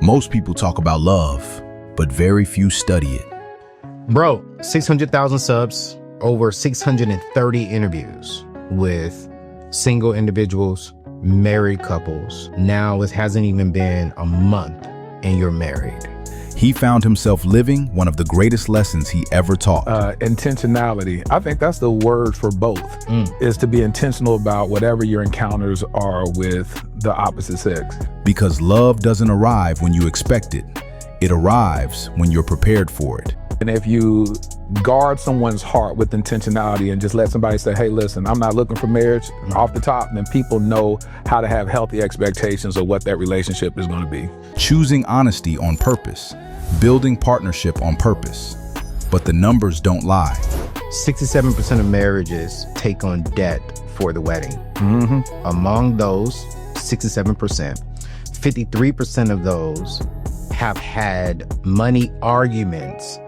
Most people talk about love, but very few study it. Bro, 600,000 subs, over 630 interviews with single individuals, married couples. Now it hasn't even been a month and you're married. He found himself living one of the greatest lessons he ever taught. Intentionality. I think that's the word for both, is to be intentional about whatever your encounters are with the opposite sex. Because love doesn't arrive when you expect it. It arrives when you're prepared for it. And if you guard someone's heart with intentionality and just let somebody say, hey, listen, I'm not looking for marriage off the top, then people know how to have healthy expectations of what that relationship is going to be. Choosing honesty on purpose, building partnership on purpose. But the numbers don't lie. 67% of marriages take on debt for the wedding. Among those 67%, 53% of those have had money arguments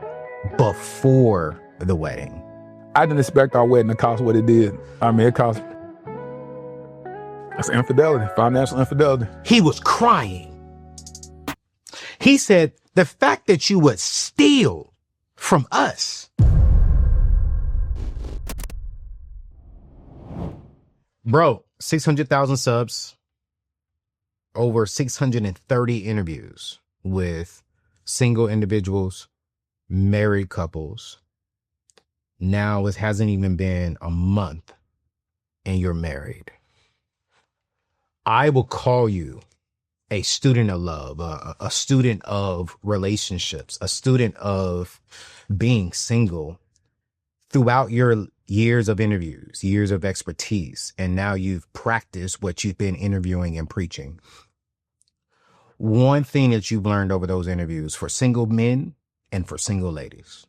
before the wedding. I didn't expect our wedding to cost what it did. I mean, it cost. That's infidelity, financial infidelity. He was crying. He said, the fact that you would steal from us. Bro, 600,000 subs, over 630 interviews with single individuals, married couples. Now it hasn't even been a month and you're married. I will call you a student of love, a student of relationships, a student of being single throughout your years of interviews, years of expertise, and now you've practiced what you've been interviewing and preaching. One thing that you've learned over those interviews for single men and for single ladies.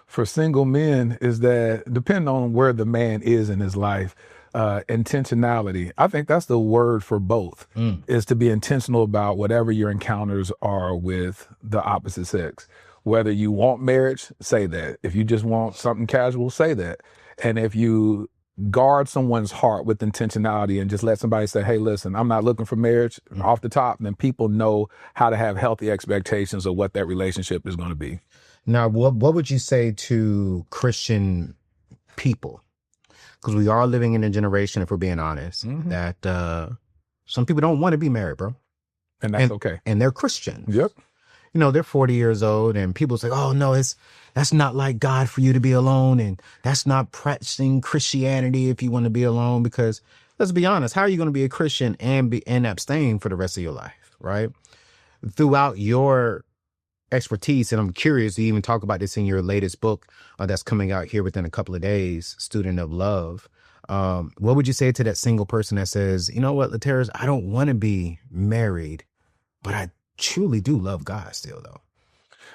For single men is that, depending on where the man is in his life, intentionality. I think that's the word for both, is to be intentional about whatever your encounters are with the opposite sex. Whether you want marriage, say that. If you just want something casual, say that. And if you guard someone's heart with intentionality and just let somebody say, hey, listen, I'm not looking for marriage off the top, then people know how to have healthy expectations of what that relationship is going to be. Now, what would you say to Christian people? Because we are living in a generation, if we're being honest, that some people don't want to be married, bro. And that's okay. And they're Christians. Yep. You know, they're 40 years old and people say, oh, no, that's not like God for you to be alone. And that's not practicing Christianity if you want to be alone. Because let's be honest, how are you going to be a Christian and abstain for the rest of your life, right? Throughout your expertise, and I'm curious, you even talk about this in your latest book that's coming out here within a couple of days, Student of Love. What would you say to that single person that says, you know what, Latera, I don't want to be married, but I truly do love God still, though?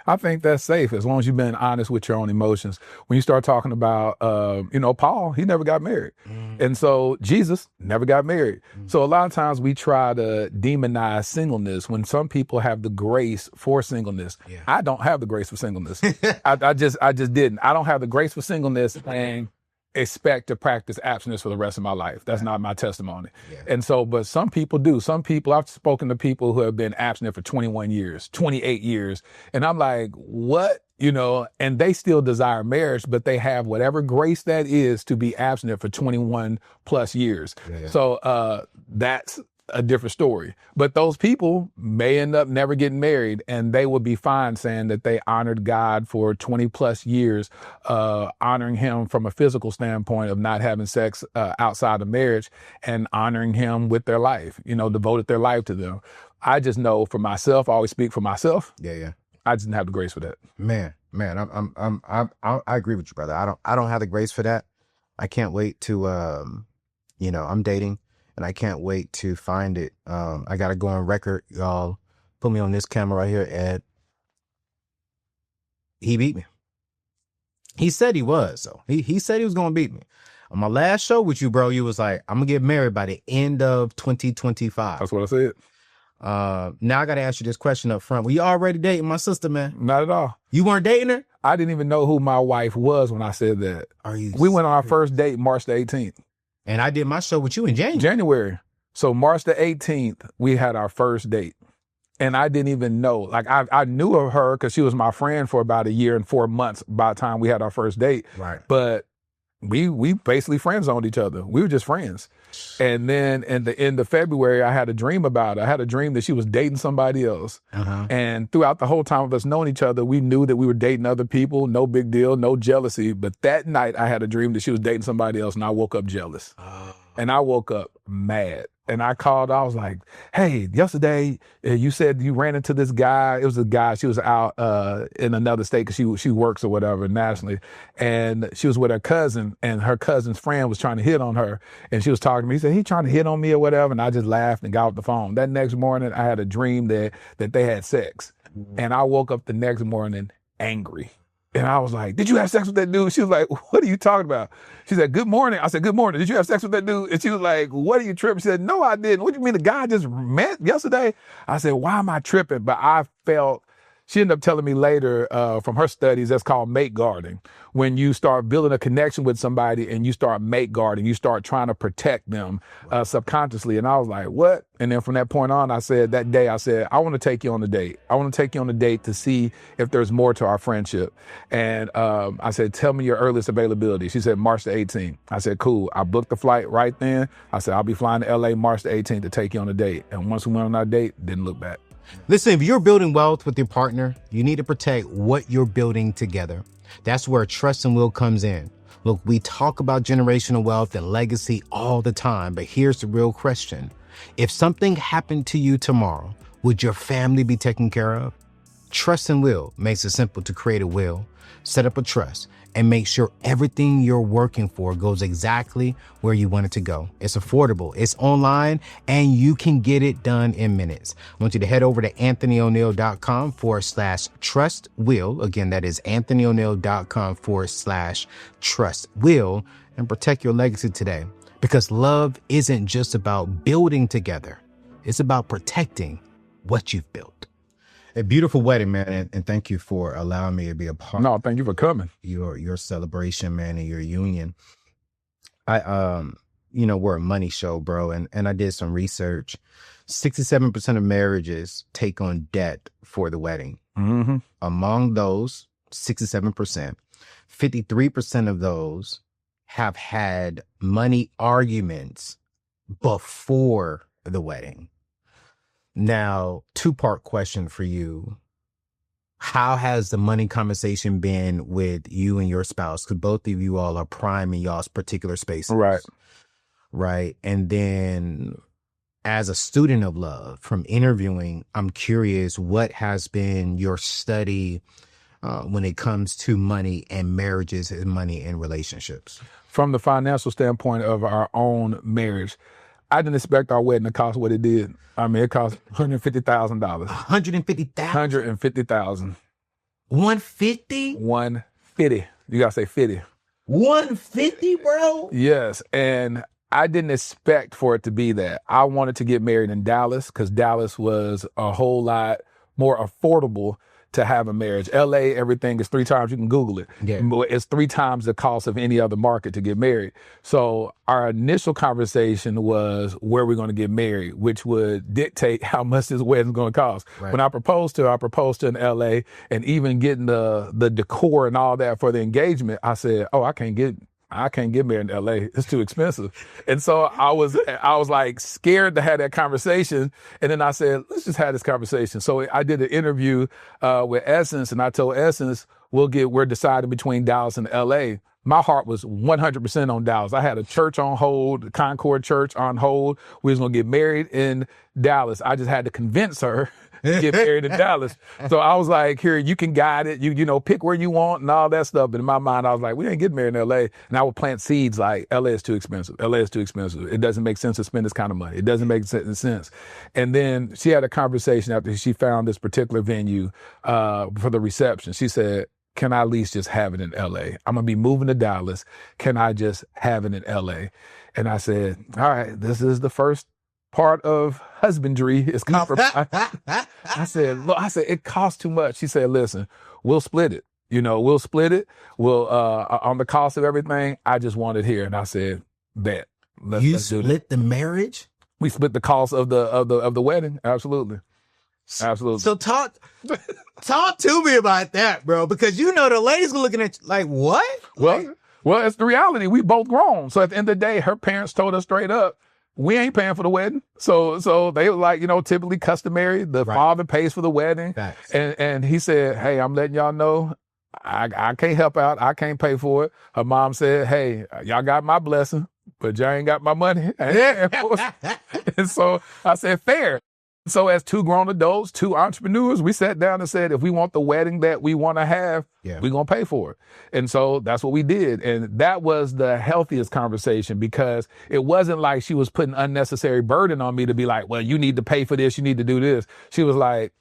I think that's safe as long as you've been honest with your own emotions. When you start talking about, Paul, he never got married. And so Jesus never got married. So a lot of times we try to demonize singleness when some people have the grace for singleness. Yeah. I don't have the grace for singleness. I just didn't. I don't have the grace for singleness and expect to practice abstinence for the rest of my life. That's not my testimony. Yeah. And so, but some people do. Some people, I've spoken to people who have been abstinent for 21 years, 28 years. And I'm like, what? And they still desire marriage, but they have whatever grace that is to be abstinent for 21 plus years. Yeah. So that's a different story. But those people may end up never getting married, and they would be fine saying that they honored God for 20 plus years, honoring him from a physical standpoint of not having sex outside of marriage, and honoring him with their life, devoted their life to them. I just know for myself, I always speak for myself. Yeah. I just didn't have the grace for that. Man, I agree with you, brother. I don't have the grace for that. I can't wait to, I'm dating. And I can't wait to find it. I got to go on record, y'all. Put me on this camera right here, Ed. He beat me. He said he was, so he said he was going to beat me. On my last show with you, bro, you was like, I'm going to get married by the end of 2025. That's what I said. Now I got to ask you this question up front. Were you already dating my sister, man? Not at all. You weren't dating her? I didn't even know who my wife was when I said that. We went on our first date March the 18th. And I did my show with you in January. So March the 18th, we had our first date. And I didn't even know. Like I knew of her because she was my friend for about 1 year and 4 months by the time we had our first date. Right. But we basically friend zoned each other. We were just friends. And then in the end of February, I had a dream about her. I had a dream that she was dating somebody else. And throughout the whole time of us knowing each other, we knew that we were dating other people. No big deal, no jealousy. But that night I had a dream that she was dating somebody else, and I woke up jealous. And I woke up mad. And I called, I was like, hey, yesterday you said you ran into this guy. It was a guy, she was out in another state because she works or whatever nationally. And she was with her cousin, and her cousin's friend was trying to hit on her. And she was talking to me. He said, he trying to hit on me or whatever. And I just laughed and got off the phone. That next morning, I had a dream that they had sex. And I woke up the next morning angry. And I was like, did you have sex with that dude? She was like, what are you talking about? She said, good morning. I said, good morning. Did you have sex with that dude? And she was like, what are you tripping? She said, no, I didn't. What do you mean the guy I just met yesterday? I said, why am I tripping? But I felt, she ended up telling me later from her studies, that's called mate guarding. When you start building a connection with somebody and you start mate guarding, you start trying to protect them subconsciously. And I was like, what? And then from that point on, I said, that day, I said, I want to take you on a date. I want to take you on a date to see if there's more to our friendship. And I said, tell me your earliest availability. She said, March the 18th. I said, cool. I booked the flight right then. I said, I'll be flying to LA March the 18th to take you on a date. And once we went on our date, didn't look back. Listen, if you're building wealth with your partner, you need to protect what you're building together. That's where trust and will comes in. Look, we talk about generational wealth and legacy all the time, but here's the real question. If something happened to you tomorrow, would your family be taken care of? Trust and will makes it simple to create a will, set up a trust, and make sure everything you're working for goes exactly where you want it to go. It's affordable, it's online, and you can get it done in minutes. I want you to head over to anthonyoneal.com/trust will. Again, that is anthonyoneal.com/trust will, and protect your legacy today. Because love isn't just about building together. It's about protecting what you've built. A beautiful wedding, man, and thank you for allowing me to be a part. No, thank you for coming. Your celebration, man, and your union. We're a money show, bro, and I did some research. 67% of marriages take on debt for the wedding. Mm-hmm. Among those 67%, 53% of those have had money arguments before the wedding. Now, two-part question for you. How has the money conversation been with you and your spouse? Because both of you all are prime in y'all's particular spaces. Right. And then as a student of love from interviewing, I'm curious, what has been your study when it comes to money and marriages and money and relationships? From the financial standpoint of our own marriage, I didn't expect our wedding to cost what it did. I mean, it cost $150,000. $150,000? $150,000. 150? 150. You gotta say 50. 150, bro? Yes, and I didn't expect for it to be that. I wanted to get married in Dallas because Dallas was a whole lot more affordable to have a marriage. LA, everything is 3 times, you can Google it. Yeah. It's 3 times the cost of any other market to get married. So our initial conversation was where we're going to get married, which would dictate how much this wedding's going to cost. Right. When I proposed to her in LA, and even getting the decor and all that for the engagement, I said, oh, I can't get married in LA. It's too expensive. And so I was like scared to have that conversation. And then I said, let's just have this conversation. So I did an interview with Essence, and I told Essence, we're deciding between Dallas and LA. My heart was 100% on Dallas. I had a church on hold, Concord Church on hold. We was going to get married in Dallas. I just had to convince her to get married in Dallas. So I was like, here, you can guide it. You pick where you want and all that stuff. But in my mind, I was like, we ain't getting married in LA. And I would plant seeds like, LA is too expensive. LA is too expensive. It doesn't make sense to spend this kind of money. It doesn't make sense. And then she had a conversation after she found this particular venue for the reception. She said, can I at least just have it in LA? I'm going to be moving to Dallas. Can I just have it in LA? And I said, all right, this is the first part of husbandry is compromise. I said, look, it costs too much. She said, listen, we'll split it. We'll split it. We'll, on the cost of everything, I just want it here. And I said, bet. Let's do split the marriage? We split the cost of the wedding. Absolutely. Absolutely. So talk to me about that, bro, because you know the ladies are looking at you like, what? Well, it's the reality. We both grown. So at the end of the day, her parents told us straight up, we ain't paying for the wedding. So they were like, typically customary, the father pays for the wedding. Facts. And he said, hey, I'm letting y'all know I can't help out. I can't pay for it. Her mom said, hey, y'all got my blessing, but y'all ain't got my money. And so I said, fair. So as two grown adults, two entrepreneurs, we sat down and said, if we want the wedding that we want to have, we're going to pay for it. And so that's what we did. And that was the healthiest conversation, because it wasn't like she was putting unnecessary burden on me to be like, well, you need to pay for this. You need to do this. She was like,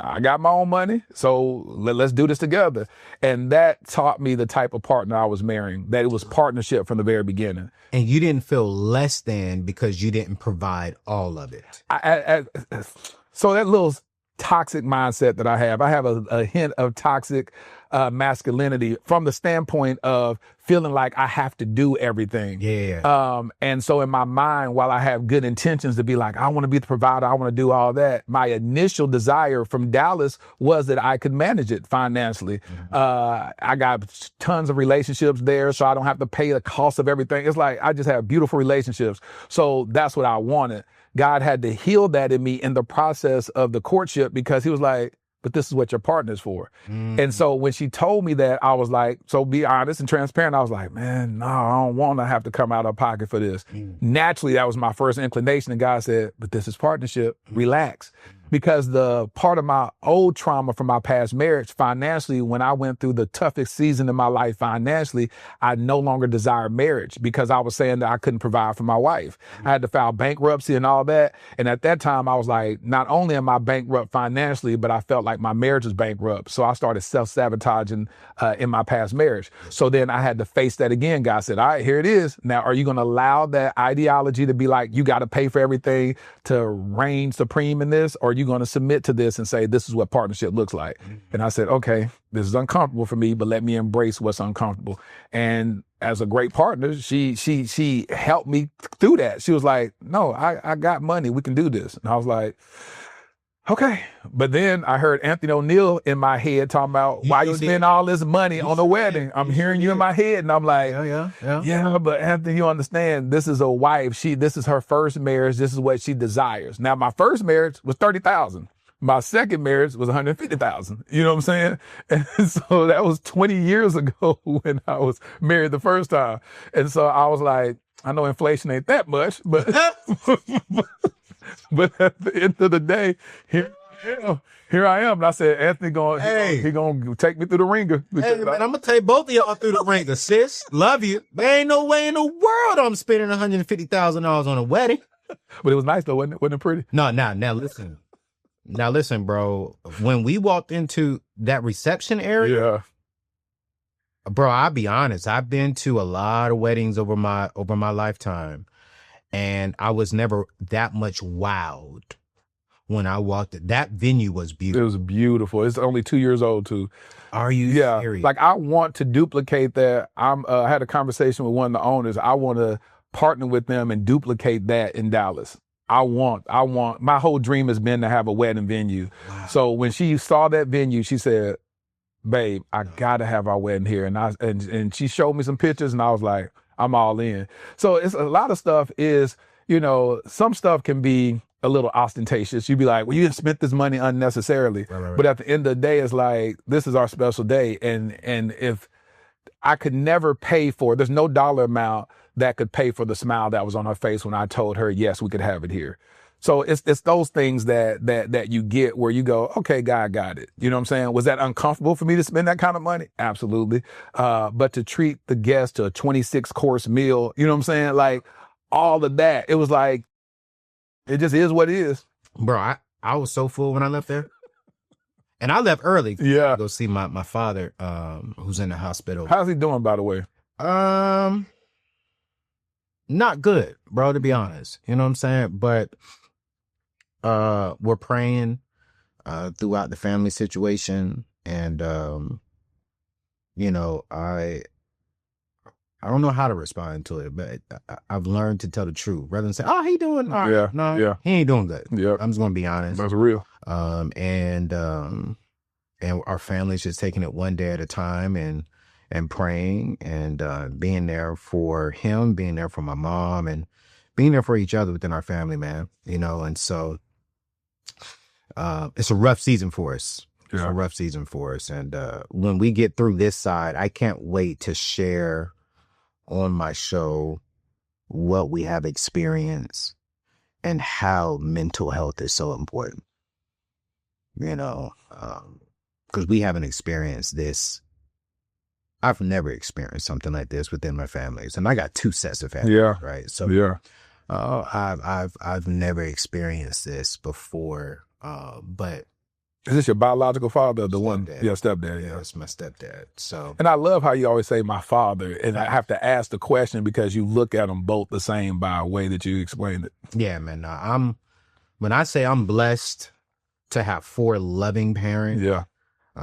I got my own money, so let's do this together. And that taught me the type of partner I was marrying, that it was partnership from the very beginning. And you didn't feel less than because you didn't provide all of it. So that little toxic mindset that I have a hint of toxic masculinity from the standpoint of feeling like I have to do everything. And so in my mind, while I have good intentions to be like, I want to be the provider, I want to do all that, my initial desire from Dallas was that I could manage it financially. I got tons of relationships there, so I don't have to pay the cost of everything. It's like I just have beautiful relationships. So that's what I wanted. God had to heal that in me in the process of the courtship, because he was like, but this is what your partner's for. And so when she told me that, I was like, so be honest and transparent. I was like, man, no, I don't want to have to come out of pocket for this. Naturally, that was my first inclination. And God said, but this is partnership. Relax. Because the part of my old trauma from my past marriage, financially, when I went through the toughest season in my life financially, I no longer desired marriage, because I was saying that I couldn't provide for my wife. I had to file bankruptcy and all that. And at that time, I was like, not only am I bankrupt financially, but I felt like my marriage was bankrupt. So I started self-sabotaging in my past marriage. So then I had to face that again. God said, all right, here it is. Now, are you going to allow that ideology to be like, you got to pay for everything to reign supreme in this? Or are you going to submit to this and say, this is what partnership looks like? And I said, okay, this is uncomfortable for me, but let me embrace what's uncomfortable. And as a great partner, she helped me through that. She was like, no, I got money. We can do this. And I was like, okay. But then I heard Anthony O'Neill in my head talking about why you spend all this money on a wedding. I'm hearing you in my head, and I'm like, yeah, but Anthony, you understand, this is a wife. This is her first marriage. This is what she desires. Now, my first marriage was $30,000. My second marriage was $150,000. You know what I'm saying? And so that was 20 years ago when I was married the first time. And so I was like, I know inflation ain't that much, but but at the end of the day, here I am. And I said, Anthony he gonna take me through the ringer. Hey, man, I'm gonna take both of y'all through the ringer, sis. Love you. There ain't no way in the world I'm spending $150,000 on a wedding. But it was nice though, wasn't it? Wasn't it pretty? No, now listen. Now listen, bro. When we walked into that reception area, bro, I'll be honest. I've been to a lot of weddings over my lifetime, and I was never that much wowed when I walked it. That venue was beautiful. It was beautiful. It's only 2 years old too. Are you serious? Like I want to duplicate that. I had a conversation with one of the owners. I want to partner with them and duplicate that in Dallas. I want, my whole dream has been to have a wedding venue. Wow. So when she saw that venue, she said, babe, I gotta have our wedding here. And she showed me some pictures, and I was like, I'm all in. So it's a lot of stuff is, some stuff can be a little ostentatious. You'd be like, well, you didn't spend this money unnecessarily. Right. But at the end of the day, it's like, this is our special day. And if I could never pay for, there's no dollar amount that could pay for the smile that was on her face when I told her, yes, we could have it here. So it's those things that you get where you go, okay, God got it. You know what I'm saying? Was that uncomfortable for me to spend that kind of money? Absolutely. But to treat the guest to a 26-course meal, you know what I'm saying? Like all of that, it was like, it just is what it is. Bro, I was so full when I left there. And I left early to go see my father, who's in the hospital. How's he doing, by the way? Not good, bro, to be honest. You know what I'm saying? But we're praying throughout the family situation. And, I I don't know how to respond to it, but I've learned to tell the truth rather than say, "Oh, he doing all right." Yeah, No, yeah. he ain't doing good. Yep. I'm just gonna be honest. That's real. And our family's just taking it one day at a time and praying and being there for him, being there for my mom, and being there for each other within our family, man. You know, and so it's a rough season for us. It's a rough season for us. And when we get through this side, I can't wait to share on my show what we have experienced and how mental health is so important. You know, because we haven't experienced this. I've never experienced something like this within my families, and I got 2 sets of families, right? So I've never experienced this before. But is this your biological father or the stepdad. one? Yeah, stepdad. Yeah, it's my stepdad. So, and I love how you always say my father, and I have to ask the question because you look at them both the same by a way that you explained it. Yeah, man. When I say I'm blessed to have 4 loving parents. Yeah.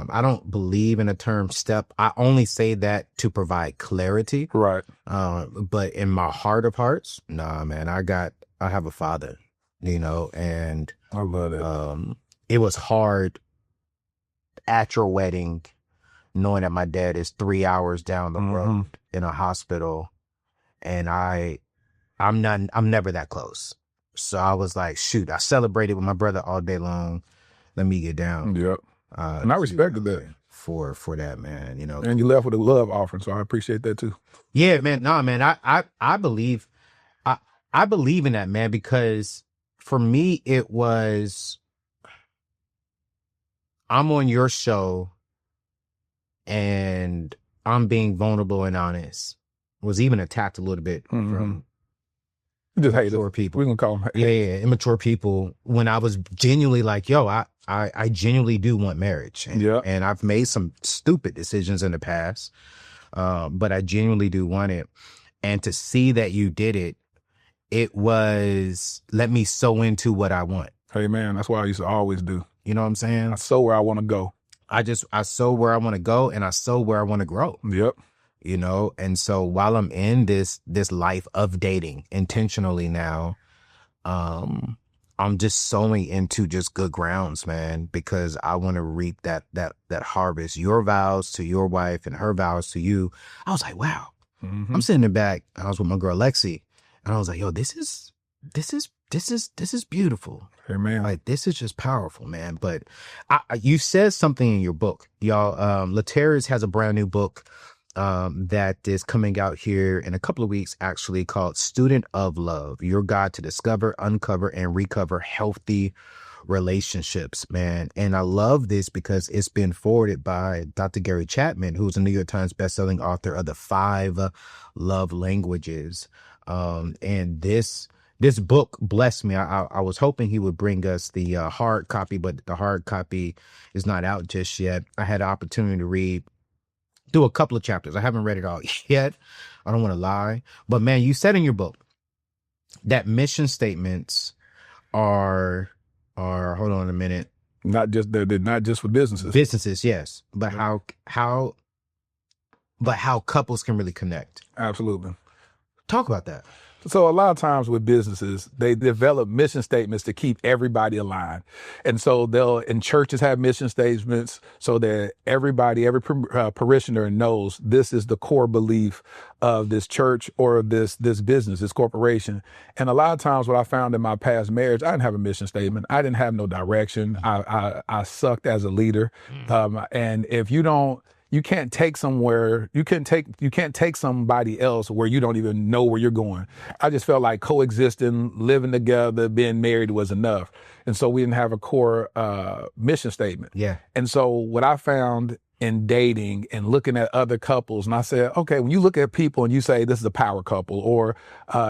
I don't believe in the term step. I only say that to provide clarity. Right. But in my heart of hearts, nah, man, I have a father, you know, and I love it. It was hard at your wedding, knowing that my dad is 3 hours down the road in a hospital, and I'm never that close. So I was like, shoot, I celebrated with my brother all day long. Let me get down. Yep. And I respected that for that, man. You know, and you left with a love offering, so I appreciate that too. Yeah, man. No, man. I believe in that, man, because for me it was, I'm on your show and I'm being vulnerable and honest. Was even attacked a little bit from just immature people. We're gonna call them immature people. When I was genuinely like, yo, I genuinely do want marriage. And I've made some stupid decisions in the past, but I genuinely do want it. And to see that you did it, it was, let me sow into what I want. Hey, man, that's what I used to always do. You know what I'm saying? I sow where I want to go. I sow where I want to go, and I sow where I want to grow. Yep. You know, and so while I'm in this life of dating intentionally now, I'm just sowing into just good grounds, man, because I want to reap that harvest. Your vows to your wife and her vows to you. I was like, wow. I'm sitting in the back. I was with my girl Lexi, and I was like, yo, this is beautiful. Hey, man. Like, this is just powerful, man. But you said something in your book, y'all. Latera has a brand new book that is coming out here in a couple of weeks, actually, called Student of Love, Your Guide to Discover, Uncover, and Recover Healthy Relationships, man. And I love this because it's been forwarded by Dr. Gary Chapman, who's a New York Times bestselling author of the 5 Love Languages. And this book blessed me. I was hoping he would bring us the hard copy, but the hard copy is not out just yet. I had the opportunity to read through a couple of chapters. I haven't read it all yet. I don't want to lie. But man, you said in your book that mission statements are hold on a minute. They're not just for businesses. Businesses, yes. But how couples can really connect. Absolutely. Talk about that. So a lot of times with businesses, they develop mission statements to keep everybody aligned. And so and churches have mission statements so that every parishioner knows this is the core belief of this church or this business, this corporation. And a lot of times what I found in my past marriage, I didn't have a mission statement. I didn't have no direction. I sucked as a leader. And if you can't take somebody else where you don't even know where you're going. I just felt like coexisting, living together, being married was enough. And so we didn't have a core mission statement. Yeah. And so what I found in dating and looking at other couples, and I said, okay, when you look at people and you say this is a power couple, or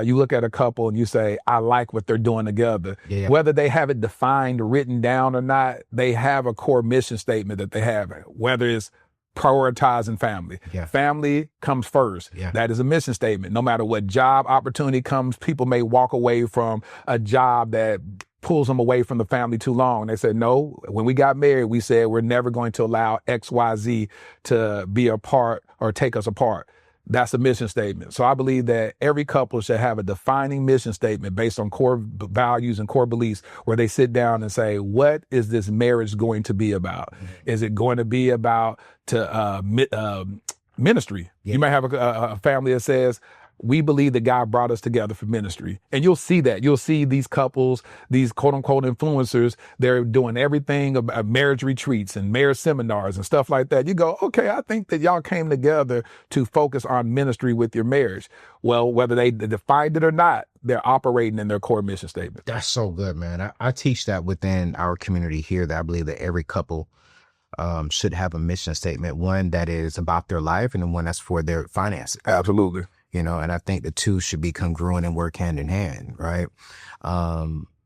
you look at a couple and you say, I like what they're doing together, whether they have it defined, written down or not, they have a core mission statement that they have, whether it's prioritizing family. Family comes first. That is a mission statement. No matter what job opportunity comes, people may walk away from a job that pulls them away from the family too long. They said, no, when we got married, we said we're never going to allow XYZ to be a part or take us apart. that's a mission statement. So I believe that every couple should have a defining mission statement based on core values and core beliefs, where they sit down and say, what is this marriage going to be about? Is it going to be about ministry? You might have a family that says, we believe that God brought us together for ministry. And you'll see that. You'll see these couples, these quote unquote influencers, they're doing everything about marriage retreats and marriage seminars and stuff like that. You go, okay, I think that y'all came together to focus on ministry with your marriage. Well, whether they defined it or not, they're operating in their core mission statement. That's so good, man. I teach that within our community here, that I believe that every couple should have a mission statement, one that is about their life and then one that's for their finances. Absolutely. You know, and I think the two should be congruent and work hand in hand, right?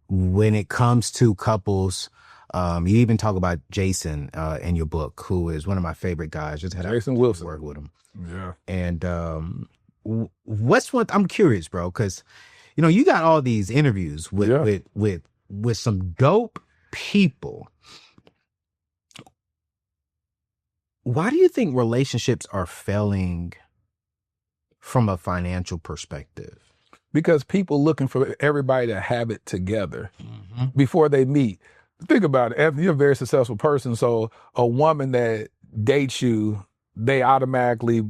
When it comes to couples, you even talk about Jason in your book, who is one of my favorite guys. Just had Jason Wilson. Work with him. Yeah. And what's one? I'm curious, bro, because you know you got all these interviews with some dope people. Why do you think relationships are failing from a financial perspective? Because people looking for everybody to have it together before they meet. Think about it. Anthony, you're a very successful person. So a woman that dates you, they automatically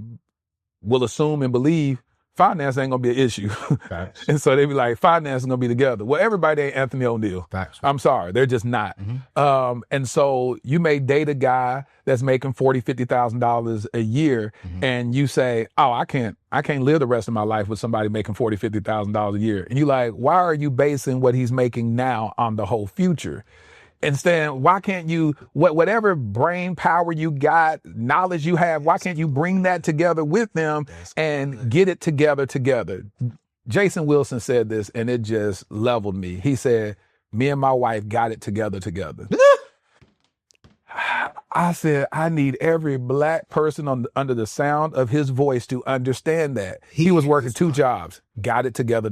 will assume and believe finance ain't gonna be an issue. Facts. And so they be like, finance is gonna be together. Well, everybody ain't Anthony O'Neill. Facts. I'm sorry, they're just not. And so you may date a guy that's making $40,000, $50,000 a year, and you say, oh, I can't live the rest of my life with somebody making $40,000, $50,000 a year. And you like, why are you basing what he's making now on the whole future? Instead, why can't you, whatever brain power you got, knowledge you have, why can't you bring that together with them and get it together? Jason Wilson said this, and it just leveled me. He said, me and my wife got it together. I said, I need every black person under the sound of his voice to understand that. He was working 2 jobs, got it together.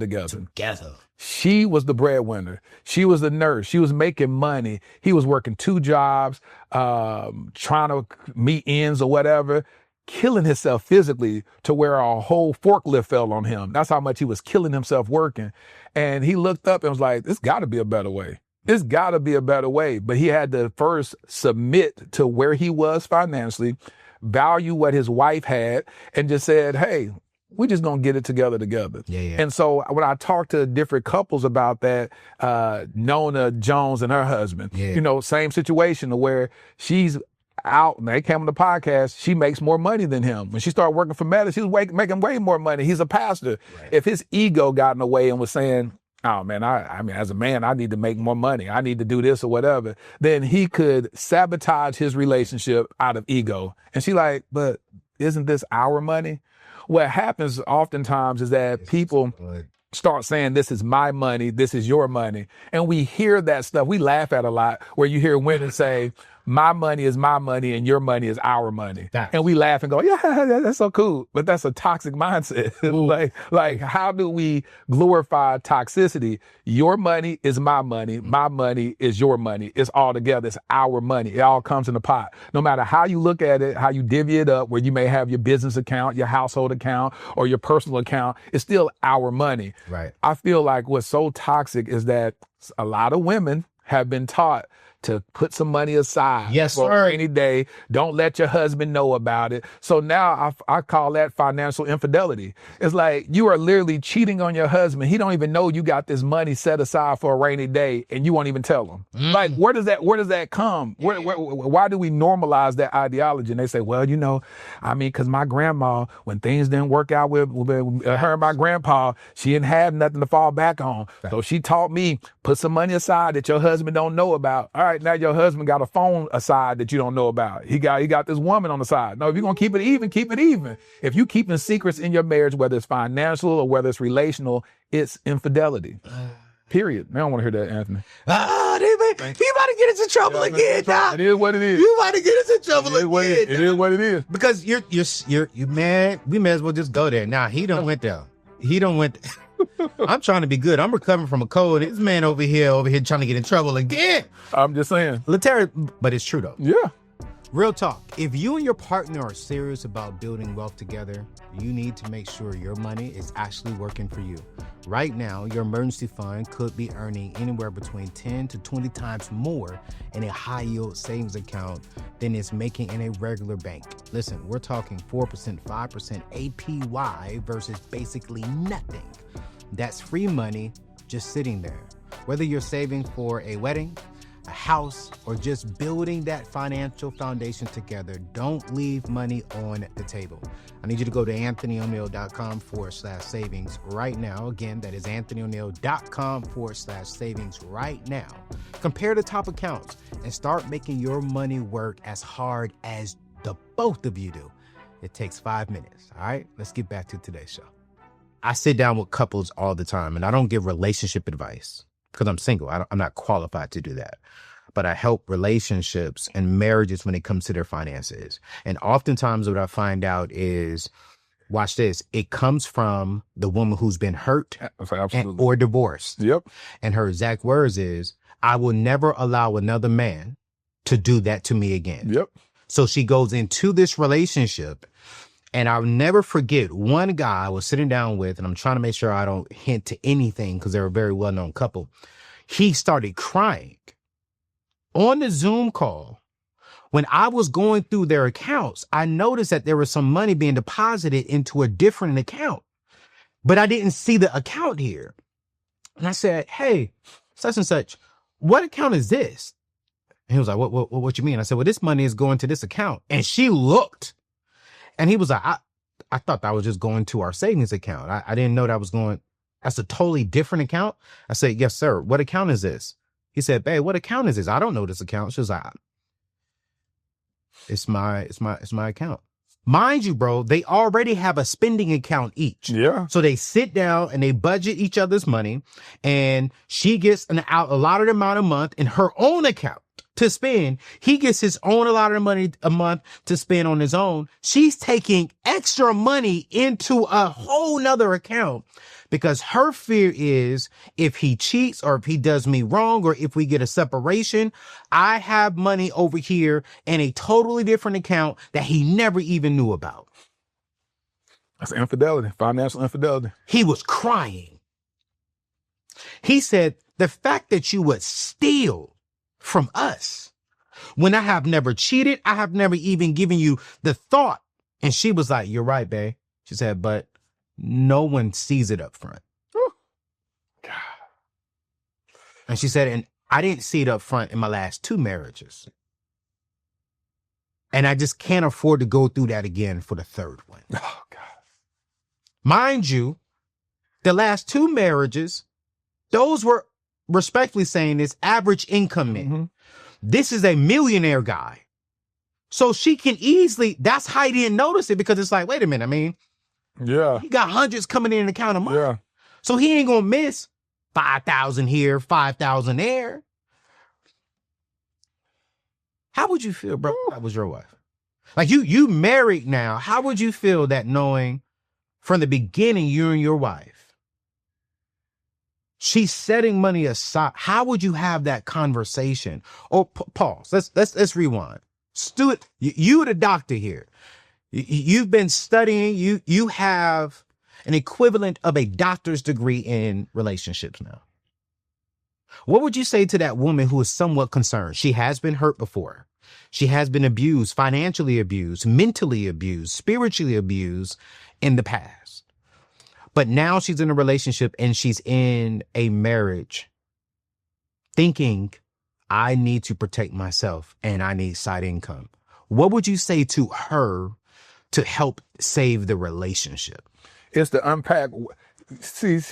She was the breadwinner. She was the nurse. She was making money. He was working 2 jobs, trying to meet ends or whatever, killing himself physically to where a whole forklift fell on him. That's how much he was killing himself working. And he looked up and was like, there's got to be a better way. It's got to be a better way. But he had to first submit to where he was financially, value what his wife had, and just said, hey, we're just going to get it together. Yeah. And so when I talk to different couples about that, Nona Jones and her husband, you know, same situation where she's out, and they came on the podcast, she makes more money than him. When she started working for Meta, she was making way more money. He's a pastor. Right. If his ego got in the way and was saying, oh man, I mean, as a man, I need to make more money, I need to do this or whatever, then he could sabotage his relationship out of ego. And she like, but isn't this our money? What happens oftentimes is that people start saying, this is my money, this is your money. And we hear that stuff. We laugh at a lot where you hear women say, my money is my money and your money is our money. And we laugh and go, yeah, that's so cool. But that's a toxic mindset. like how do we glorify toxicity? Your money is my money is your money. It's all together. It's our money. It all comes in a pot. No matter how you look at it, how you divvy it up, where you may have your business account, your household account, or your personal account, it's still our money. Right. I feel like what's so toxic is that a lot of women have been taught to put some money aside for a rainy day. Don't let your husband know about it. So now I call that financial infidelity. It's like you are literally cheating on your husband. He don't even know you got this money set aside for a rainy day, and you won't even tell him. Like, where does that come? Why do we normalize that ideology? And they say, well, you know, I mean, because my grandma, when things didn't work out with her and my grandpa, she didn't have nothing to fall back on. So she taught me, put some money aside that your husband don't know about. All right, now your husband got a phone aside that you don't know about. He got this woman on the side. No, if you're gonna keep it even, keep it even. If you keeping secrets in your marriage, whether it's financial or whether it's relational, it's infidelity. Period. I don't want to hear that, Anthony. You about to get us in trouble again, Doc. It is what it is. You about to get us in trouble again. It is what it is. Because you're man. We may as well just go there. Nah, he done went there. I'm trying to be good. I'm recovering from a cold. This man over here trying to get in trouble again. I'm just saying. Latera, but it's true though. Yeah. Real talk. If you and your partner are serious about building wealth together, you need to make sure your money is actually working for you. Right now, your emergency fund could be earning anywhere between 10 to 20 times more in a high yield savings account than it's making in a regular bank. Listen, we're talking 4%, 5% APY versus basically nothing. That's free money just sitting there. Whether you're saving for a wedding, a house, or just building that financial foundation together, don't leave money on the table. I need you to go to anthonyoneil.com/savings right now. Again, that is anthonyoneil.com/savings right now. Compare the top accounts and start making your money work as hard as the both of you do. It takes 5 minutes. All right, let's get back to today's show. I sit down with couples all the time, and I don't give relationship advice because I'm single. I'm not qualified to do that. But I help relationships and marriages when it comes to their finances. And oftentimes what I find out is, watch this, it comes from the woman who's been hurt or divorced. Yep. And her exact words is, I will never allow another man to do that to me again. Yep. So she goes into this relationship, and I'll never forget one guy I was sitting down with, and I'm trying to make sure I don't hint to anything because they're a very well-known couple. He started crying on the Zoom call. When I was going through their accounts, I noticed that there was some money being deposited into a different account, but I didn't see the account here. And I said, hey, such and such, what account is this? And he was like, what you mean? I said, well, this money is going to this account. And she looked, and he was like, I thought that was just going to our savings account. I didn't know that was going, that's a totally different account. I said, yes, sir. What account is this? He said, babe, what account is this? I don't know this account. She was like, it's my account. Mind you, bro, they already have a spending account each. Yeah. So they sit down and they budget each other's money, and she gets an allotted amount a month in her own account to spend. He gets his own allotted money a month to spend on his own. She's taking extra money into a whole nother account because her fear is if he cheats or if he does me wrong or if we get a separation, I have money over here in a totally different account that he never even knew about. That's infidelity, financial infidelity. He was crying. He said, the fact that you would steal from us when I have never cheated, I have never even given you the thought. And she was like, you're right, babe. She said, but no one sees it up front. God. And she said, and I didn't see it up front in my last 2 marriages. And I just can't afford to go through that again for the 3rd one. Oh, God. Mind you, the last 2 marriages, those were, respectfully saying, this average income men. Mm-hmm. This is a millionaire guy. So she can easily, that's how he didn't notice it, because it's like, wait a minute, I mean, yeah, he got hundreds coming in an account a month. Yeah. So he ain't gonna miss 5,000 here, 5,000 there. How would you feel, bro, if that was your wife? Like you married now. How would you feel that knowing from the beginning you and your wife, she's setting money aside? How would you have that conversation? Or pause. Let's rewind. Stuart, you the doctor here. You've been studying. You have an equivalent of a doctor's degree in relationships now. What would you say to that woman who is somewhat concerned? She has been hurt before. She has been abused, financially abused, mentally abused, spiritually abused in the past. But now she's in a relationship and she's in a marriage thinking, I need to protect myself and I need side income. What would you say to her to help save the relationship? It's to unpack,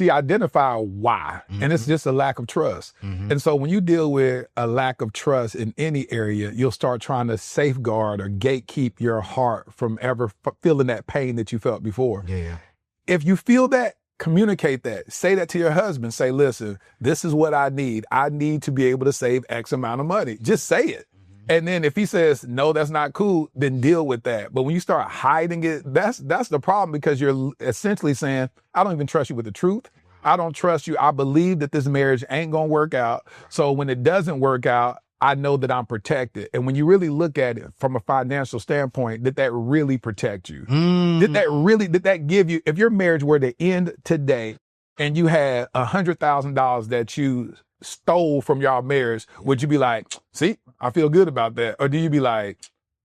identify why. Mm-hmm. And it's just a lack of trust. Mm-hmm. And so when you deal with a lack of trust in any area, you'll start trying to safeguard or gatekeep your heart from ever feeling that pain that you felt before. Yeah. If you feel that, communicate that. Say that to your husband. Say, listen, this is what I need. I need to be able to save X amount of money. Just say it. Mm-hmm. And then if he says, no, that's not cool, then deal with that. But when you start hiding it, that's the problem, because you're essentially saying, I don't even trust you with the truth. I don't trust you. I believe that this marriage ain't going to work out. So when it doesn't work out, I know that I'm protected. And when you really look at it from a financial standpoint, did that really protect you? Did that give you, if your marriage were to end today and you had $100,000 that you stole from your marriage, would you be like, see, I feel good about that? Or do you be like,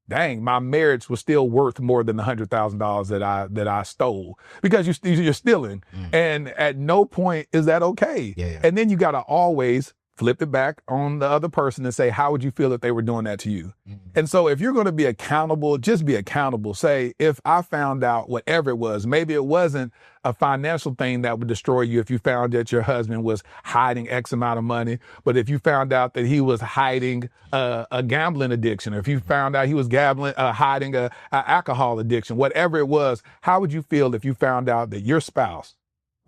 dang, my marriage was still worth more than the $100,000 that I stole, because you're stealing. And at no point is that okay. Yeah. And then you got to always flip it back on the other person and say, how would you feel if they were doing that to you? And so if you're going to be accountable, just be accountable. Say, if I found out whatever it was, maybe it wasn't a financial thing that would destroy you if you found that your husband was hiding X amount of money, but if you found out that he was hiding a gambling addiction, or if you found out he was hiding a alcohol addiction, whatever it was, how would you feel if you found out that your spouse,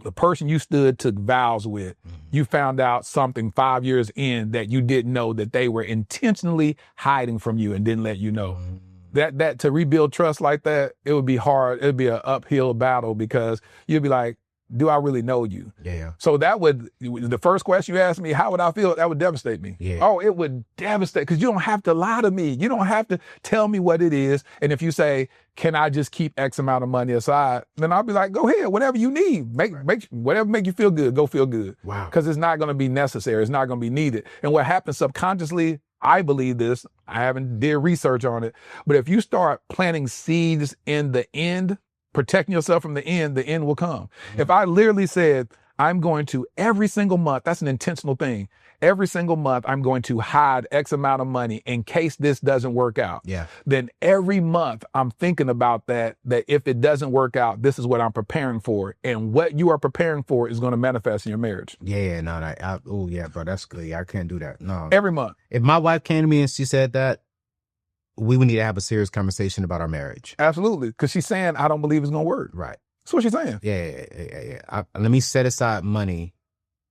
the person you took vows with, you found out something 5 years in that you didn't know, that they were intentionally hiding from you and didn't let you know? That to rebuild trust like that, it would be hard. It would be an uphill battle, because you'd be like, do I really know you? Yeah. So the first question you asked me, how would I feel? That would devastate me. Yeah. Oh, it would devastate, because you don't have to lie to me. You don't have to tell me what it is. And if you say, can I just keep X amount of money aside? Then I'll be like, go ahead, whatever you need. Make whatever make you feel good, go feel good. Wow. Because it's not going to be necessary. It's not going to be needed. And what happens subconsciously, I believe this, I haven't did research on it, but if you start planting seeds in the end, protecting yourself from the end will come. If I literally said, I'm going to every single month, that's an intentional thing. Every single month, I'm going to hide X amount of money in case this doesn't work out. Yeah. Then every month I'm thinking about that if it doesn't work out, this is what I'm preparing for. And what you are preparing for is going to manifest in your marriage. Yeah. No, oh yeah, bro, that's good. Yeah, I can't do that. No. Every month. If my wife came to me and she said that, we would need to have a serious conversation about our marriage. Absolutely. Because she's saying, I don't believe it's going to work. Right. That's what she's saying. Yeah. Let me set aside money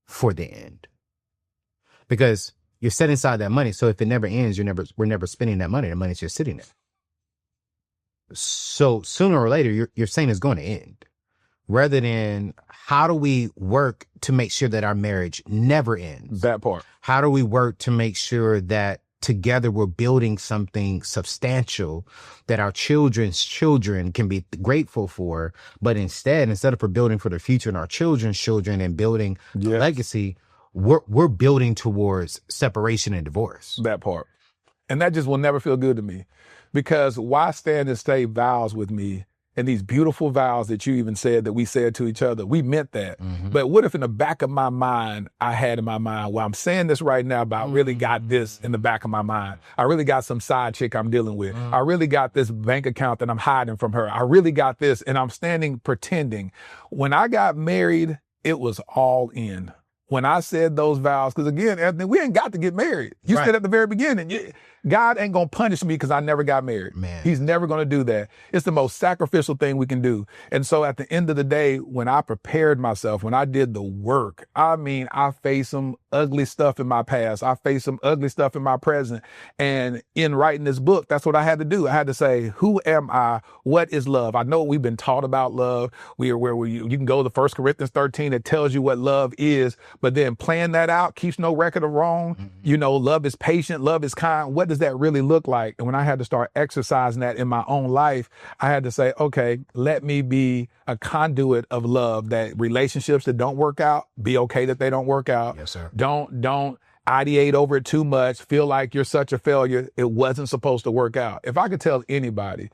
for the end. Because you're setting aside that money. So if it never ends, we're never spending that money. The money's just sitting there. So sooner or later, you're saying it's going to end. Rather than, how do we work to make sure that our marriage never ends? That part. How do we work to make sure that together we're building something substantial that our children's children can be grateful for? But instead of building for the future and our children's children and building a legacy, we're building towards separation and divorce. That part. And that just will never feel good to me, because why stand and say vows with me, and these beautiful vows that you even said that we said to each other, we meant that. But what if in the back of my mind, I had in my mind, well, I'm saying this right now, but I really got this in the back of my mind. I really got some side chick I'm dealing with. I really got this bank account that I'm hiding from her. I really got this, and I'm standing pretending. When I got married, it was all in. When I said those vows, because again, Anthony, we ain't got to get married. You said at the very beginning, God ain't going to punish me because I never got married. Man. He's never going to do that. It's the most sacrificial thing we can do. And so at the end of the day, when I prepared myself, when I did the work, I mean, I faced some ugly stuff in my past. I faced some ugly stuff in my present. And in writing this book, that's what I had to do. I had to say, who am I? What is love? I know we've been taught about love. You can go to 1 Corinthians 13. It tells you what love is, but then playing that out keeps no record of wrong. You know, love is patient. Love is kind. What does that really look like? And when I had to start exercising that in my own life, I had to say, okay, let me be a conduit of love, that relationships that don't work out, be okay that they don't work out. Yes, sir. Don't ideate over it too much. Feel like you're such a failure. It wasn't supposed to work out. If I could tell anybody,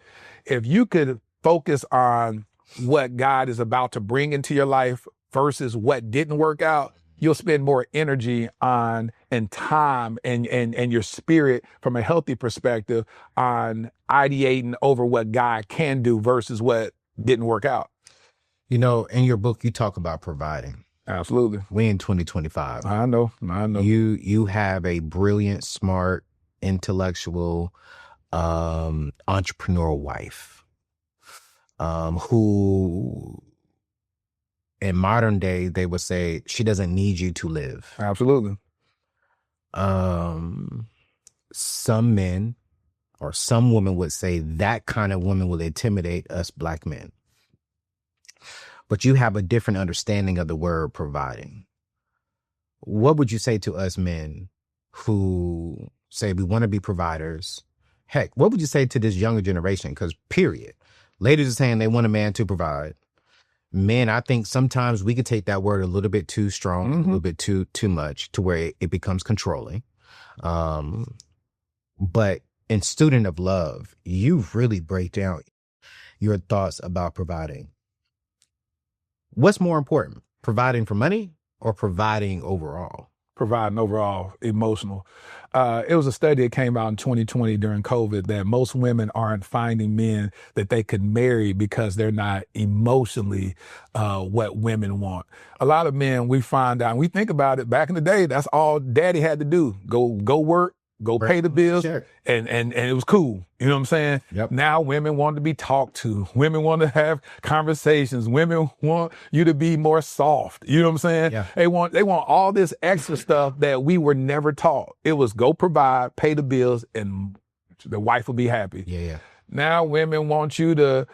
if you could focus on what God is about to bring into your life versus what didn't work out, you'll spend more energy on and time and your spirit from a healthy perspective on ideating over what God can do versus what didn't work out. You know, in your book, you talk about providing. Absolutely. We in 2025. I know. You have a brilliant, smart, intellectual, entrepreneurial wife, who in modern day, they would say she doesn't need you to live. Absolutely. Some men or some women would say that kind of woman will intimidate us Black men. But you have a different understanding of the word providing. What would you say to us men who say we want to be providers. Heck, what would you say to this younger generation? Because period. Ladies are saying they want a man to provide. Men, I think sometimes we could take that word a little bit too strong, a little bit too much to where it becomes controlling. But in Student of Love, you really break down your thoughts about providing. What's more important, providing for money or providing overall? Providing overall emotional. It was a study that came out in 2020 during COVID that most women aren't finding men that they could marry because they're not emotionally what women want. A lot of men, we find out, and we think about it, back in the day, that's all daddy had to do. Go work, go pay the bills, Sure. and it was cool. You know what I'm saying? Yep. Now women want to be talked to. Women want to have conversations. Women want you to be more soft. You know what I'm saying? Yeah. They want all this extra stuff that we were never taught. It was go provide, pay the bills, and the wife will be happy. Yeah. Now women want you to,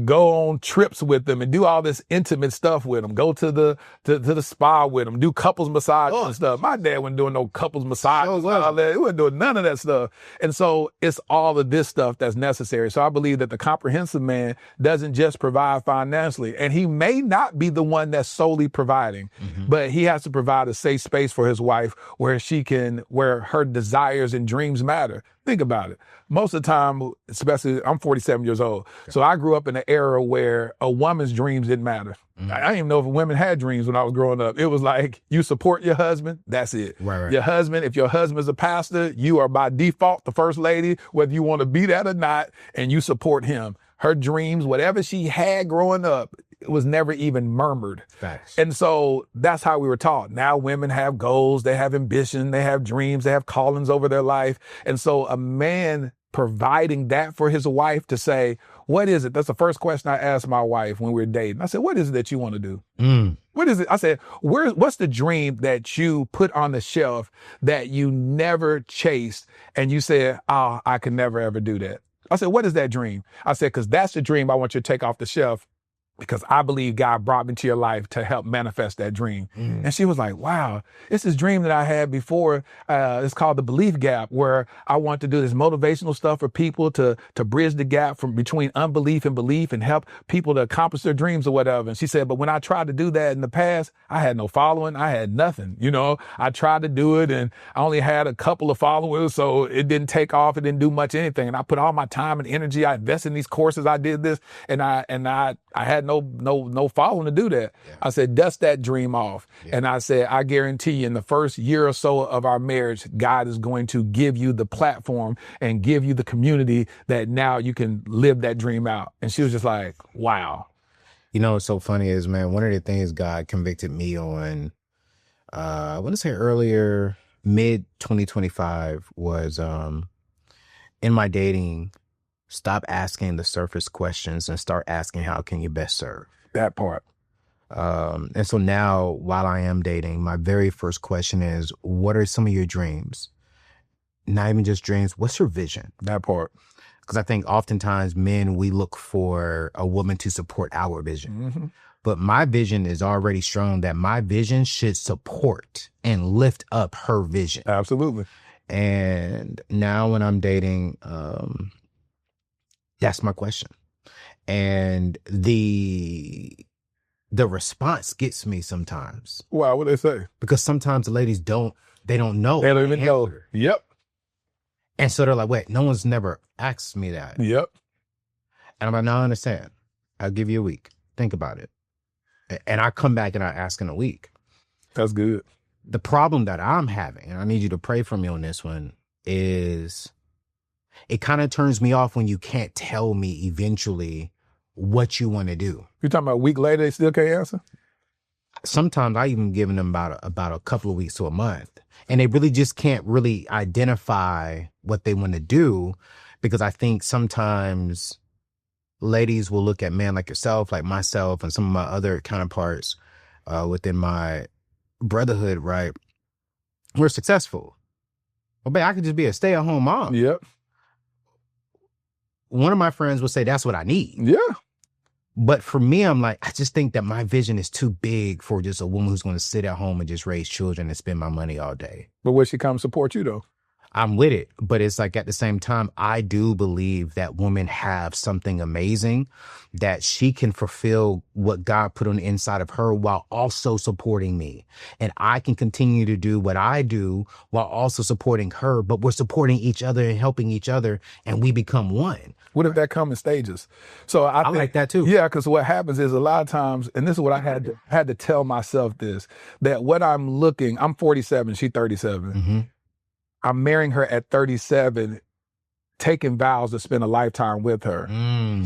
go on trips with them and do all this intimate stuff with them. Go to the spa with them, do couples massage and stuff. My dad wasn't doing no couples massage. He wasn't doing none of that stuff. And so it's all of this stuff that's necessary. So I believe that the comprehensive man doesn't just provide financially, and he may not be the one that's solely providing, but he has to provide a safe space for his wife where her desires and dreams matter. Think about it. Most of the time, especially, I'm 47 years old. Okay. So I grew up in an era where a woman's dreams didn't matter. I didn't even know if women had dreams when I was growing up. It was like, you support your husband, that's it. Right. Your husband, if your husband is a pastor, you are by default the first lady, whether you want to be that or not, and you support him. Her dreams, whatever she had growing up, it was never even murmured. Facts. And so that's how we were taught. Now women have goals, they have ambition, they have dreams, they have callings over their life. And so a man providing that for his wife to say, what is it? That's the first question I asked my wife when we were dating. I said, what is it that you want to do? What is it? I said, what's the dream that you put on the shelf that you never chased and you said, I could never ever do that? I said, what is that dream? I said, because that's the dream I want you to take off the shelf, because I believe God brought me to your life to help manifest that dream. And she was like, wow, it's this dream that I had before. It's called the belief gap, where I want to do this motivational stuff for people to bridge the gap from between unbelief and belief and help people to accomplish their dreams or whatever. And she said, but when I tried to do that in the past, I had no following. I had nothing. I tried to do it and I only had a couple of followers. So it didn't take off. It didn't do much anything. And I put all my time and energy. I invested in these courses. I did this and I had no following to do that. Yeah. I said, dust that dream off. Yeah. And I said, I guarantee you in the first year or so of our marriage, God is going to give you the platform and give you the community that now you can live that dream out. And she was just like, wow. What's so funny is, man, one of the things God convicted me on, I want to say earlier, mid 2025 was in my dating, stop asking the surface questions and start asking, how can you best serve? That part. And so now, while I am dating, my very first question is, what are some of your dreams? Not even just dreams, what's your vision? That part. Because I think oftentimes men, we look for a woman to support our vision. But my vision is already strong, that my vision should support and lift up her vision. Absolutely. And now when I'm dating, that's my question. And the response gets me sometimes. Wow, what they say? Because sometimes the ladies don't know. They don't even know. Yep. And so they're like, wait, no one's never asked me that. Yep. And I'm like, no, I understand. I'll give you a week. Think about it. And I come back and I ask in a week. That's good. The problem that I'm having, and I need you to pray for me on this one, is it kind of turns me off when you can't tell me eventually what you want to do. You're talking about a week later, they still can't answer? Sometimes I even given them about a couple of weeks to a month, and they really just can't really identify what they want to do, because I think sometimes ladies will look at men like yourself, like myself, and some of my other counterparts within my brotherhood, right? We're successful. Well, babe, I could just be a stay-at-home mom. Yep. One of my friends would say, that's what I need. Yeah. But for me, I'm like, I just think that my vision is too big for just a woman who's going to sit at home and just raise children and spend my money all day. But will she come support you, though? I'm with it. But it's like at the same time, I do believe that women have something amazing that she can fulfill what God put on the inside of her while also supporting me. And I can continue to do what I do while also supporting her, but we're supporting each other and helping each other, and we become one. What if that come in stages? So I think, like that too. Yeah, because what happens is a lot of times, and this is what I had to tell myself this, that what I'm 47, she's 37. Mm-hmm. I'm marrying her at 37, taking vows to spend a lifetime with her.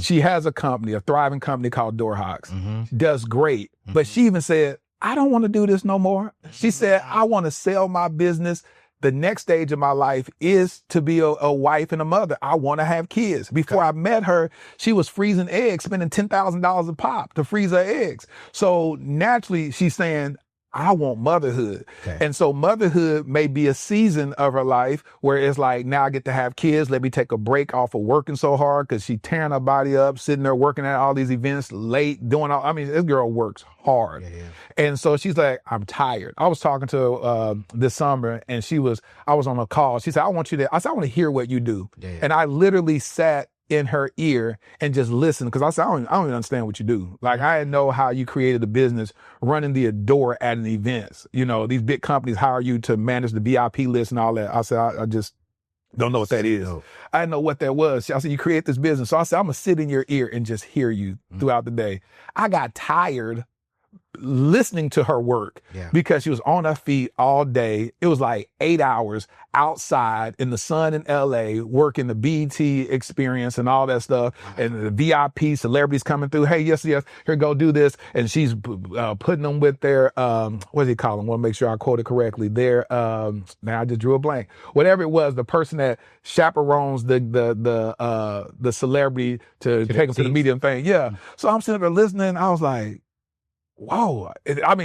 She has a company, a thriving company called Doorhawks. She does great. But she even said, I don't want to do this no more. She said, I want to sell my business. The next stage of my life is to be a wife and a mother. I want to have kids. Before I met her, she was freezing eggs, spending $10,000 a pop to freeze her eggs. So naturally, she's saying, I want motherhood. Okay. And so motherhood may be a season of her life where it's like, now I get to have kids. Let me take a break off of working so hard, because she's tearing her body up, sitting there working at all these events late, this girl works hard. Yeah. And so she's like, I'm tired. I was talking to her this summer, and I was on a call. She said, I want to hear what you do. Yeah. And I literally sat in her ear and just listen, because I said, I don't even understand what you do. Like, I didn't know how you created a business running the door at an event. These big companies hire you to manage the VIP list and all that. I said, I just don't know what that is. I didn't know what that was. I said, you create this business. So I said, I'm going to sit in your ear and just hear you throughout the day. I got tired listening to her work because she was on her feet all day. It was like 8 hours outside in the sun in LA working the BT experience and all that stuff. And the VIP celebrities coming through. Hey, yes, here, go do this. And she's putting them with their, what do you call them? I want to make sure I quote it correctly. Their, now I just drew a blank. Whatever it was, the person that chaperones the celebrity to take them to the media thing. Yeah. So I'm sitting there listening. I was like, whoa.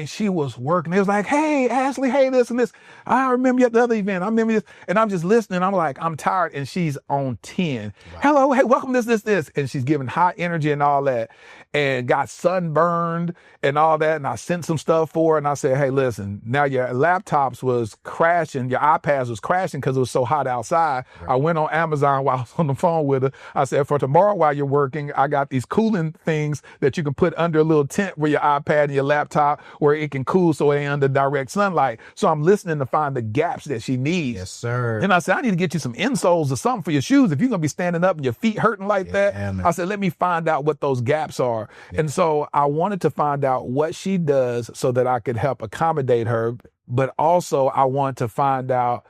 She was working. It was like, hey, Ashley, hey, this and this. I remember you at the other event. I remember this. And I'm just listening. I'm like, I'm tired. And she's on 10. Wow. Hello, hey, welcome, this. And she's giving high energy and all that. And got sunburned and all that. And I sent some stuff for her. And I said, hey, listen, now your laptops was crashing. Your iPads was crashing because it was so hot outside. Right. I went on Amazon while I was on the phone with her. I said, for tomorrow while you're working, I got these cooling things that you can put under a little tent where your iPad and your laptop, where it can cool so it ain't under direct sunlight. So I'm listening to find the gaps that she needs. Yes, sir. And I said, I need to get you some insoles or something for your shoes. If you're going to be standing up and your feet hurting like that, man. I said, let me find out what those gaps are. Yeah. And so I wanted to find out what she does so that I could help accommodate her. But also I want to find out,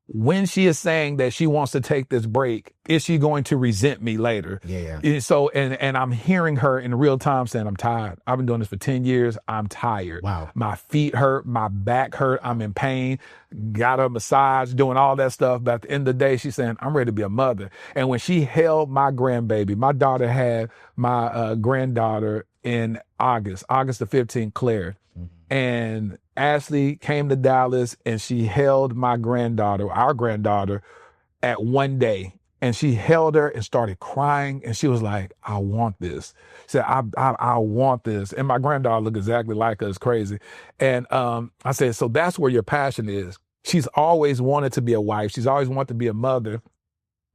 when she is saying that she wants to take this break, is she going to resent me later? Yeah. So, and I'm hearing her in real time saying, I'm tired. I've been doing this for 10 years. I'm tired. Wow. My feet hurt. My back hurt. I'm in pain. Got a massage, doing all that stuff. But at the end of the day, she's saying, I'm ready to be a mother. And when she held my grandbaby, my daughter had my granddaughter in August the 15th, Claire. And Ashley came to Dallas and she held my granddaughter, our granddaughter, at one day. And she held her and started crying. And she was like, I want this. She said, I want this. And my granddaughter looked exactly like us, crazy. And I said, so that's where your passion is. She's always wanted to be a wife. She's always wanted to be a mother.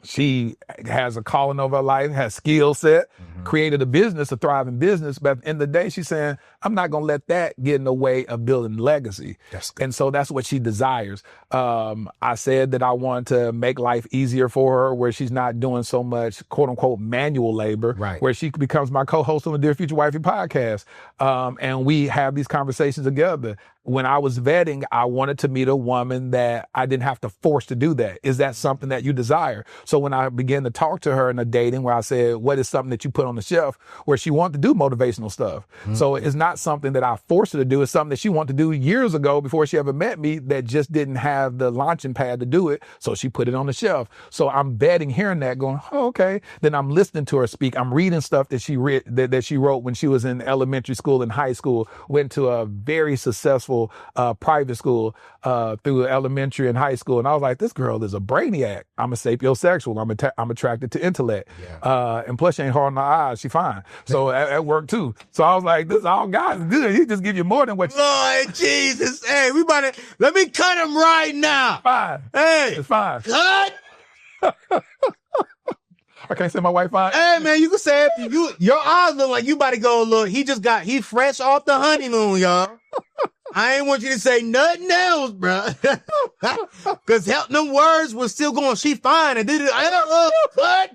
She has a calling over her life, has skill set, created a business, a thriving business. But at the end of the day, she's saying, I'm not going to let that get in the way of building legacy. And so that's what she desires. I said that I wanted to make life easier for her, where she's not doing so much, quote unquote, manual labor, where she becomes my co-host on the Dear Future Wifey podcast. And we have these conversations together. When I was vetting, I wanted to meet a woman that I didn't have to force to do that. Is that something that you desire? So when I began to talk to her in a dating, where I said, what is something that you put on the shelf, where she wanted to do motivational stuff. So it's not something that I forced her to do. It's something that she wanted to do years ago before she ever met me, that just didn't have the launching pad to do it. So she put it on the shelf. So I'm vetting, hearing that, going, oh, okay. Then I'm listening to her speak. I'm reading stuff that she read, that she wrote when she was in elementary school and high school, went to a very successful private school through elementary and high school. And I was like, this girl is a brainiac. I'm a sapiosexual. I'm attracted to intellect. And plus she ain't hard on the eyes. She fine. So at work too. So I was like, this all got God is good. He just give you more than what you Lord Jesus. Hey, let me cut him right now. fine. Hey, It's fine. cut. I can't say my wife fine. Hey, man, you can say it. Your eyes look like you about to go, look. He fresh off the honeymoon, y'all. I ain't want you to say nothing else, bro. Because them words was still going, she fine. And did what?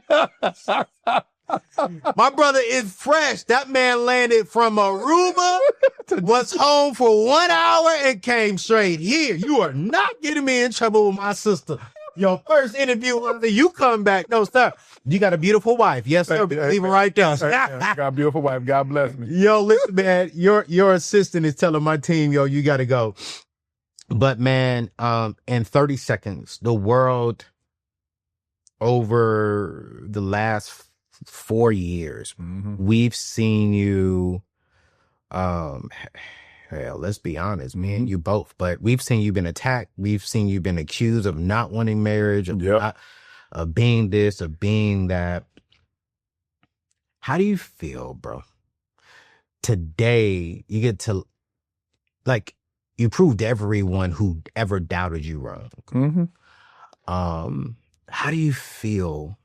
My brother is fresh. That man landed from Aruba, was home for 1 hour, and came straight here. You are not getting me in trouble with my sister. Your first interview, you come back. No, sir. You got a beautiful wife. Yes, sir. Leave it right there. I got a beautiful wife. God bless me. Yo, listen, man. Your assistant is telling my team, yo, you got to go. But, man, in 30 seconds, the world over the last 4 years, we've seen you, hell, let's be honest, me and you both, but we've seen you been attacked. We've seen you been accused of not wanting marriage, of being this, of being that. How do you feel, bro? Today, you get to, like, you proved everyone who ever doubted you wrong. How do you feel?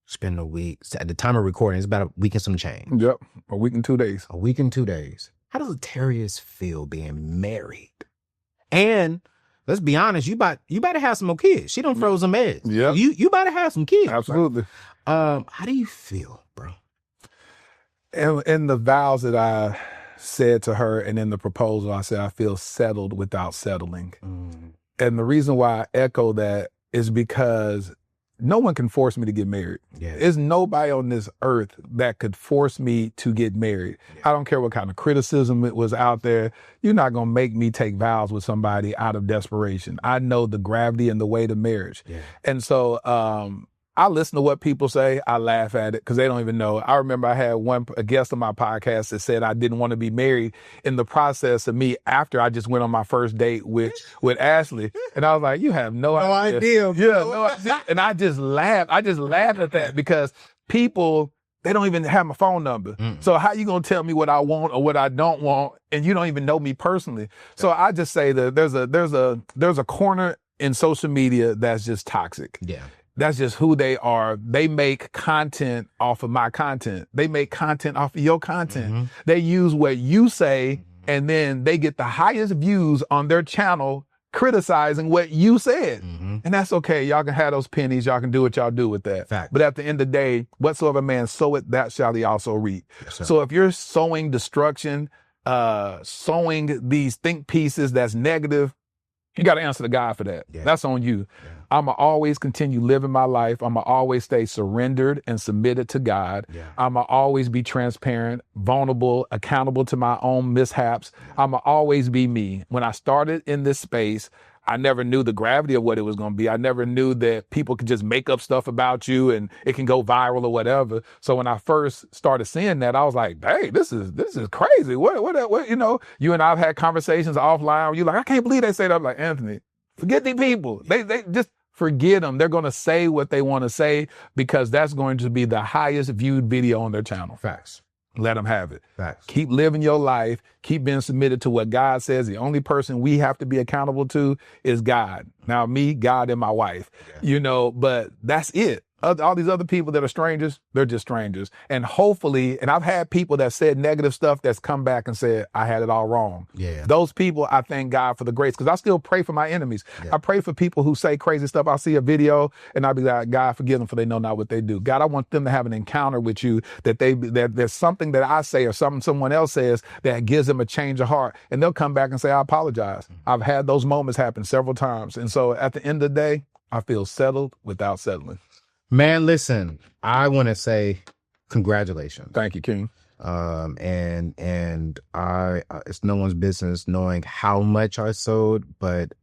It's been a week. At the time of recording, it's about a week and some change. Yep. A week and 2 days. A week and 2 days. How does Latera feel being married? And let's be honest, you about to have some more kids. She done froze some eggs. Yeah. You about to have some kids. Absolutely. How do you feel, bro? In the vows that I said to her and in the proposal, I said, I feel settled without settling. And the reason why I echo that is because no one can force me to get married. Yeah. There's nobody on this earth that could force me to get married. I don't care what kind of criticism it was out there. You're not going to make me take vows with somebody out of desperation. I know the gravity and the weight of marriage. Yeah. And so I listen to what people say. I laugh at it because they don't even know. I remember I had a guest on my podcast that said I didn't want to be married in the process of me after I just went on my first date with Ashley. And I was like, you have no idea. Yeah, no idea. And I just laughed. I just laughed at that because people, they don't even have my phone number. So how you going to tell me what I want or what I don't want and you don't even know me personally? So I just say that there's a corner in social media that's just toxic. Yeah. That's just who they are. They make content off of my content. They make content off of your content. They use what you say, and then they get the highest views on their channel criticizing what you said. And that's okay. Y'all can have those pennies. Y'all can do what y'all do with that. Fact. But at the end of the day, whatsoever man soweth, that shall he also reap. Yes, sir. So if you're sowing destruction, sowing these think pieces that's negative, you got to answer to God for that. Yeah. That's on you. Yeah. I'm going to always continue living my life. I'm going to always stay surrendered and submitted to God. Yeah. I'm going to always be transparent, vulnerable, accountable to my own mishaps. I'm going to always be me. When I started in this space, I never knew the gravity of what it was going to be. I never knew that people could just make up stuff about you and it can go viral or whatever. So when I first started seeing that, I was like, hey, this is crazy. What, you know, you and I've had conversations offline where you're like, I can't believe they say that. I'm like, Anthony, forget these people. They just forget them. They're going to say what they want to say because that's going to be the highest viewed video on their channel. Facts. Let them have it. Facts. Keep living your life. Keep being submitted to what God says. The only person we have to be accountable to is God. Now, me, God, and my wife, you know, but that's it. All these other people that are strangers, they're just strangers. And hopefully, and I've had people that said negative stuff that's come back and said, I had it all wrong. Yeah. Those people, I thank God for the grace because I still pray for my enemies. Yeah. I pray for people who say crazy stuff. I'll see a video and I'll be like, God, forgive them for they know not what they do. God, I want them to have an encounter with you that there's something that I say or something someone else says that gives them a change of heart. And they'll come back and say, I apologize. I've had those moments happen several times. And so at the end of the day, I feel settled without settling. Man, listen, I want to say congratulations. Thank you, King. And I it's no one's business knowing how much I sold, but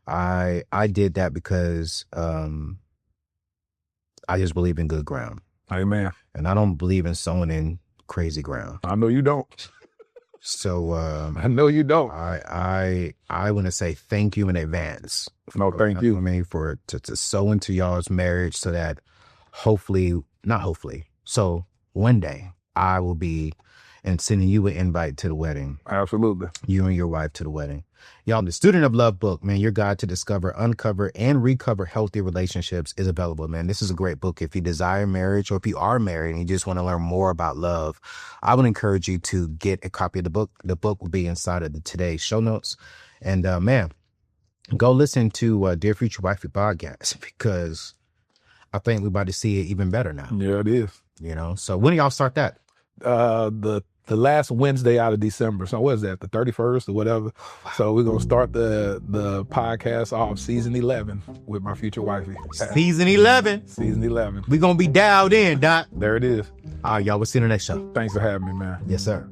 I did that because I just believe in good ground. Amen. And I don't believe in sowing in crazy ground. I know you don't. So I know you don't. I want to say thank you in advance. No, thank you. I mean, for to sow into y'all's marriage so that so one day I will be and sending you an invite to the wedding. Absolutely. You and your wife to the wedding. Y'all, the Student of Love book, man, your guide to discover, uncover, and recover healthy relationships is available, man. This is a great book. If you desire marriage or if you are married and you just want to learn more about love, I would encourage you to get a copy of the book. The book will be inside of today's show notes. And man, go listen to Dear Future Wifey podcast, because I think we're about to see it even better now. Yeah, it is. You know, so when do y'all start that? The last Wednesday out of December. So what is that? The 31st or whatever. So we're gonna start the podcast off season 11 with my future wifey. Season 11. Season 11. We're gonna be dialed in, Doc. There it is. All right, y'all. We'll see you in the next show. Thanks for having me, man. Yes, sir.